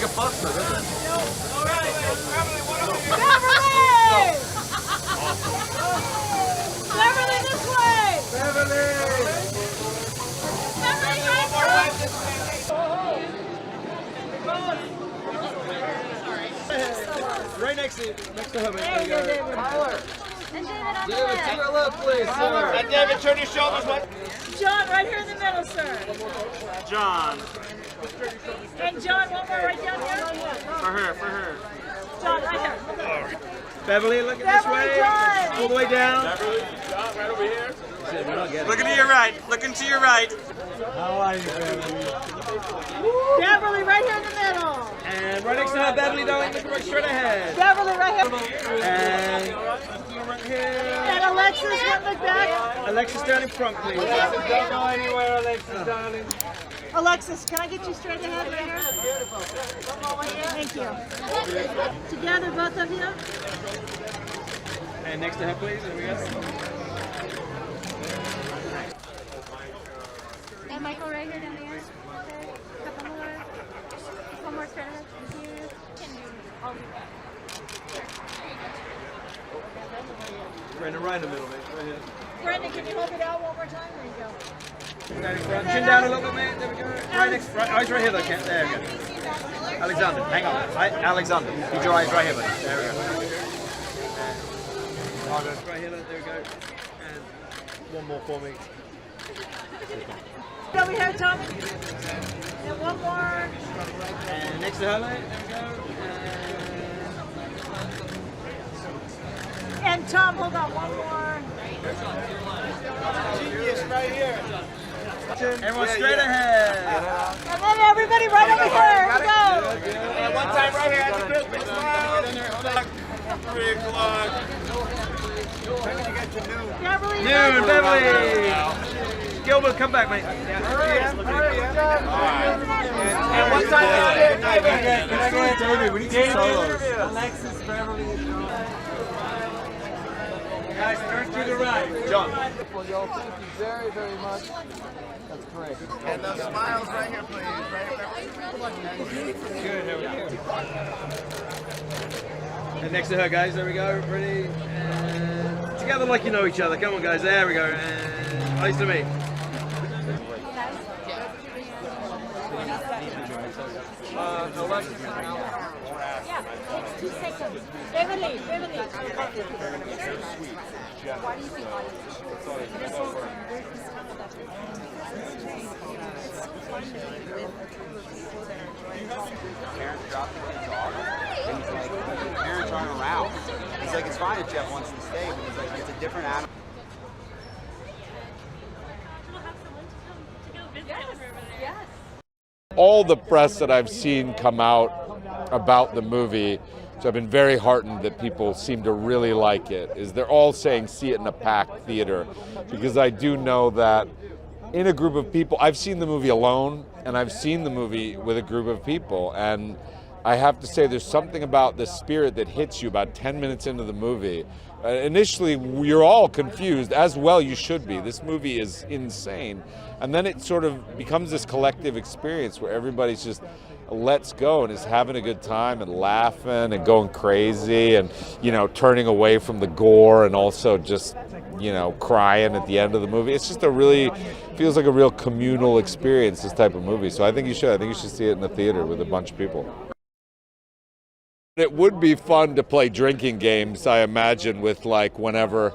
like a bus, doesn't it? All right, Beverly, what over here? Beverly! Beverly, this way! Beverly! Beverly, Right next to her. there you go, David. Tyler. And David on the David, left. to your left, please, sir. And David, turn your shoulders. What? John, right here in the middle, sir. John. And John, one more right down here. For her. John, right here. Beverly, looking this Beverly, way. John. All the way down. Beverly, John, right over here. Looking to your right. Looking to your right. How are you, Beverly? Beverly, right here in the middle. And right next to her, Beverly, darling, looking right straight ahead. Beverly, right here. And right here. And Alexis, one look back. Alexis down in front, please. Don't go anywhere, Alexis, darling. Alexis, can I get you straight ahead right here? Thank you. Together, both of you. And next to her, please. There we go. And Michael right here down there. Couple more. One more straight ahead. Thank you. I'll leave that. Brandon, right in the middle, mate. Right here. Brandon, can you hold it out one more time? There you go. Down in front. Chin down a little bit, mate. There we go. Right next. Right, eyes right here, though, Kent. There we go. Alexander, hang on. Alexander, keep your eyes right here, buddy. There we go. Right here, there we go. And one more for me. Over here, Tommy. And one more. And next to her, mate. There we go. And Tom, hold on, one more. Genius right here. Everyone straight ahead. And then everybody right over here. Here we go. And one time right here at the Christmas smile. 3 o'clock. When did you get to noon? Beverly. Noon, Beverly. Gilbert, come back, mate. Hurry up. And one time right here, David. David, we need some solos. Alexis, Beverly, and John. Guys, turn to the right. John. Well, y'all, thank you very, very much. That's great. And those smiles right here, please. Good, here we go. And next to her, guys, there we go. Ready? And together like you know each other. Come on, guys. There we go. And nice to meet. Alexis. Yeah, 2 seconds. Beverly. Why do you think Parents dropped the kids off, and he's like, parents aren't around. He's like, it's fine if Jeff wants to stay, but he's like, it's a different animal. All the press that I've seen come out about the movie, so I've been very heartened that people seem to really like it, is they're all saying see it in a packed theater, because I do know that in a group of people, I've seen the movie alone and I've seen the movie with a group of people, and I have to say there's something about the spirit that hits you about 10 minutes into the movie. Initially, you're all confused, as well you should be. This movie is insane. And then it sort of becomes this collective experience where everybody's just lets go and is having a good time and laughing and going crazy and, you know, turning away from the gore and also just, you know, crying at the end of the movie. It's just feels like a real communal experience, this type of movie. So I think you should see it in the theater with a bunch of people. It would be fun to play drinking games, I imagine, with like whenever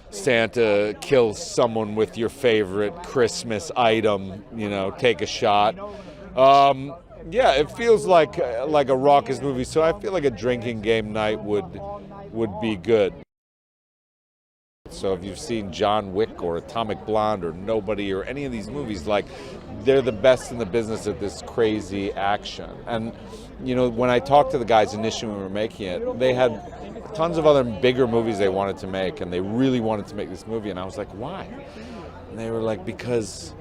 Santa kills someone with your favorite Christmas item, you know, take a shot. Yeah, it feels like a raucous movie, so I feel like a drinking game night would be good. So if you've seen John Wick or Atomic Blonde or Nobody or any of these movies, like, they're the best in the business at this crazy action. And, you know, when I talked to the guys initially when we were making it, they had tons of other bigger movies they wanted to make, and they really wanted to make this movie. And I was like, why? And they were like, because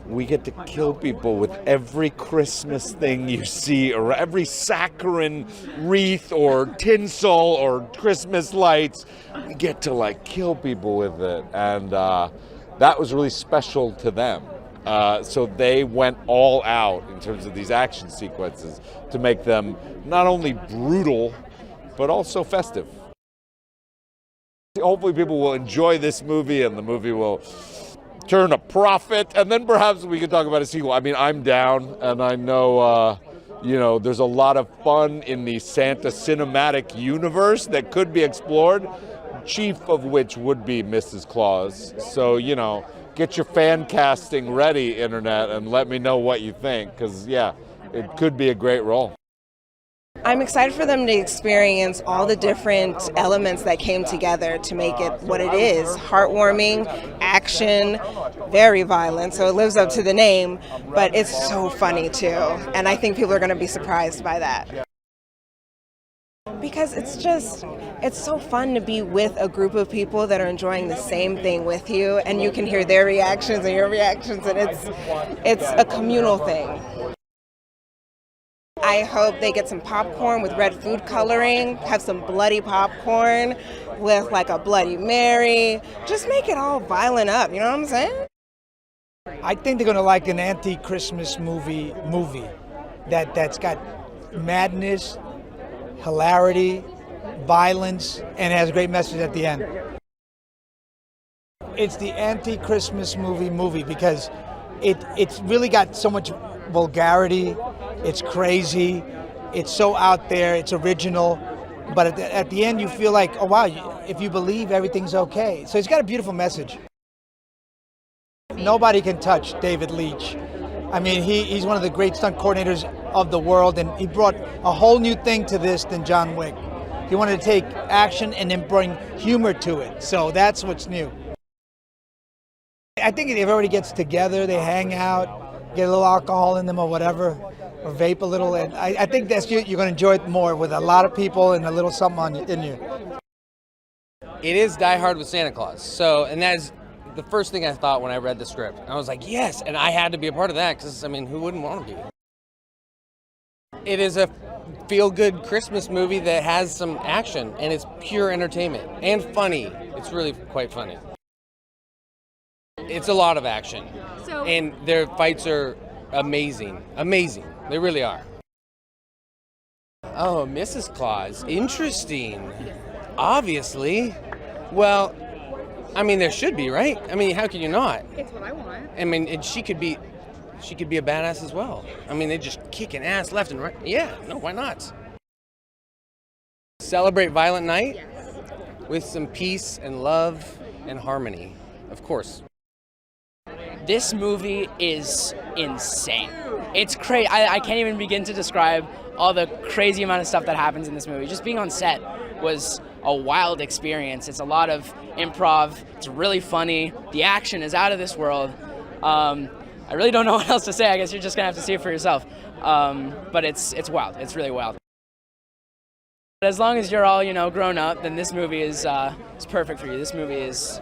we get to kill people with every Christmas thing you see, or every saccharine wreath or tinsel or Christmas lights. We get to like kill people with it, and that was really special to them. So they went all out in terms of these action sequences to make them not only brutal, but also festive. Hopefully people will enjoy this movie and the movie will turn a profit, and then perhaps we can talk about a sequel. I mean, I'm down, and I know, there's a lot of fun in the Santa cinematic universe that could be explored, chief of which would be Mrs. Claus. So, get your fan casting ready, Internet, and let me know what you think, because, yeah, it could be a great role. I'm excited for them to experience all the different elements that came together to make it what it is. Heartwarming, action, very violent, so it lives up to the name, but it's so funny too. And I think people are going to be surprised by that. Because it's so fun to be with a group of people that are enjoying the same thing with you, and you can hear their reactions and your reactions, and it's a communal thing. I hope they get some popcorn with red food coloring, have some bloody popcorn with like a Bloody Mary. Just make it all violent up, you know what I'm saying? I think they're going to like an anti-Christmas movie that's got madness, hilarity, violence, and has a great message at the end. It's the anti-Christmas movie because it's really got so much vulgarity. It's crazy, it's so out there, it's original, but at the end you feel like, oh wow, if you believe, everything's okay. So it's got a beautiful message. Nobody can touch David Leitch. I mean, he's one of the great stunt coordinators of the world, and he brought a whole new thing to this than John Wick. He wanted to take action and then bring humor to it, so that's what's new. I think if everybody gets together, they hang out, get a little alcohol in them or whatever, or vape a little, and I think you're going to enjoy it more with a lot of people and a little something in you. It is Die Hard with Santa Claus. So, and that is the first thing I thought when I read the script. I was like, yes, and I had to be a part of that because, I mean, who wouldn't want to be? It is a feel-good Christmas movie that has some action, and it's pure entertainment and funny. It's really quite funny. It's a lot of action, and their fights are amazing. Amazing. They really are. Oh, Mrs. Claus. Interesting. Obviously. Well, I mean, there should be, right? I mean, how can you not? It's what I want. I mean, and she could be a badass as well. I mean, they're just kicking ass left and right. Yeah, no, why not? Celebrate Violent Night with some peace and love and harmony, of course. This movie is insane. It's crazy. I can't even begin to describe all the crazy amount of stuff that happens in this movie. Just being on set was a wild experience. It's a lot of improv. It's really funny. The action is out of this world. I really don't know what else to say. I guess you're just gonna have to see it for yourself. But it's wild. It's really wild. But as long as you're all grown up, then this movie is perfect for you. This movie is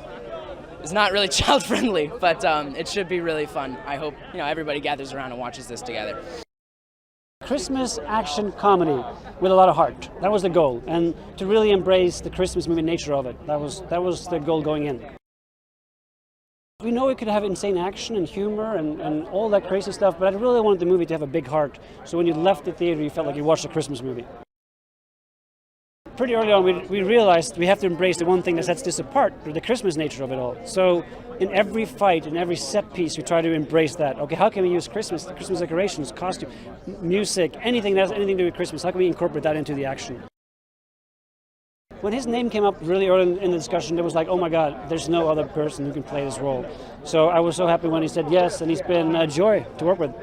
not really child friendly, but it should be really fun. I hope everybody gathers around and watches this together. Christmas action comedy with a lot of heart. That was the goal, and to really embrace the Christmas movie nature of it. That was the goal going in. We know it could have insane action and humor and all that crazy stuff, but I really wanted the movie to have a big heart. So when you left the theater, you felt like you watched a Christmas movie. Pretty early on, we realized we have to embrace the one thing that sets this apart, the Christmas nature of it all. So in every fight, in every set piece, we try to embrace that. Okay, how can we use Christmas decorations, costume, music, anything that has anything to do with Christmas? How can we incorporate that into the action? When his name came up really early in the discussion, it was like, oh my God, there's no other person who can play this role. So I was so happy when he said yes, and he's been a joy to work with.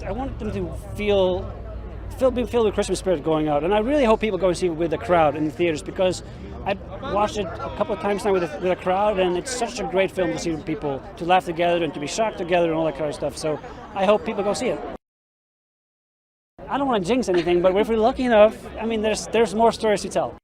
I want them to be filled with Christmas spirit going out, and I really hope people go and see it with a crowd in the theaters, because I've watched it a couple of times now with a crowd, and it's such a great film to see with people, to laugh together and to be shocked together and all that kind of stuff. So I hope people go see it. I don't want to jinx anything, but if we're lucky enough, I mean, there's more stories to tell.